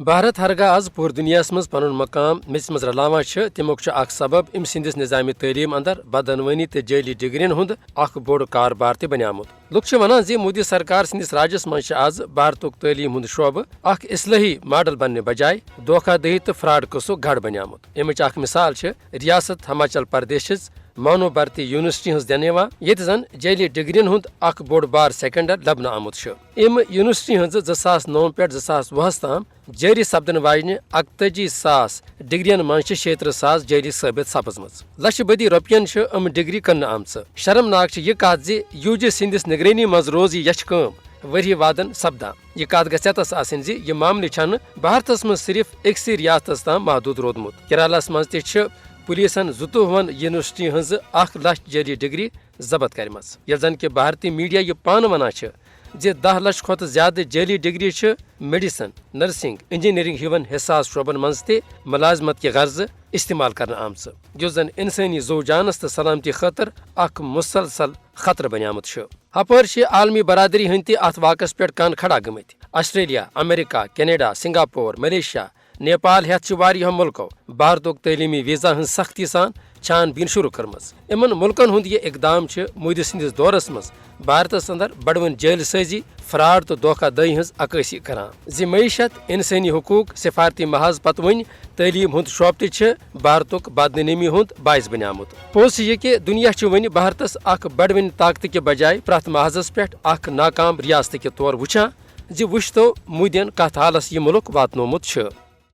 بھارت ہرگاہ آز پور دنیا مز پن مقام میژ مز رلاوان تمیک اخ سبب ام سندس نظام تعلیم اندر بدعنوانی تو جعلی ڈگرین ہند اخ بوڑ کاربار تہ بنیامت لوگ ونان مودی سرکار سندس راجس مز آز بھارتک تعلیم ہند شعبہ اخ اصلاحی ماڈل بننے بجائے دھوکہ دہی تو فراڈ قصو گڑھ بنیامت امچ اخ مثال ریاست ہماچل پردیش مانو بھارتی یونیورسٹی ہز دنوا یت زن جعلی ڈگرین ہند اخ بوڑ بار سیکنڈر لبنہ آمت ام یونیورسٹی ہز 2009 پہ 2010 تام جاری سپدن واجنہ 41,000 ڈگرین من 36,000 جعلی ثابت سپزم لچھ بدی روپین ام ڈگری کن آمت شرمناک یہ کت یو جی سندس نگرانی مز روز یہ یچھ کام وری وادن سپدان یہ کت گھس آسن یہ معاملہ چھن بھارتس مز صرف اکسی ریاستس تام محدود رودمت کیرالس مز تہ پولیسن 22 یونیورسٹی ہز 1,00,000 جعلی ڈگری ضبط کرم یل زن کہ بھارتی میڈیا یہ پان ونان 10 لچھ کھت زیادہ جعلی ڈگری میڈیسن نرسنگ انجینئرنگ ہون حساس شعبن مز تہ ملازمت کی غرض استعمال کرنا آمت جو زن انسانی زو جانس تو سلامتی خاطر اخ مسلسل خطرہ بنیامت ہپر عالمی برادری ہند تہ ات واقعس پہ کان کھڑا گمت آسٹریلیا امریکہ کینیڈا سنگاپور ملیشیا نیپال ہیتھ واریاہو ملکو بھارتک تعلیمی ویزا ہن سختی سان چھان بین شروع کرمز امن ملکن ہند یہ اقدام مودی سندس دورس مز بھارتس اندر بڑون جیل سازی فراڈ تو دھوکہ دہی ہز عکاسی کران معیشت انسانی حقوق سفارتی محاذ پتہ ون تعلیم ہند شعبہ تہ بھارتک بدنامی ہند باعث بنیامت پوز یہ کہ دنیا ون بھارتس اخ بڑون طاقت کے بجائے پرت محاذس پہ اخ ناکام ریاست کے طور وچھان وچھ تو مودین کت حالس یہ ملک واتنومت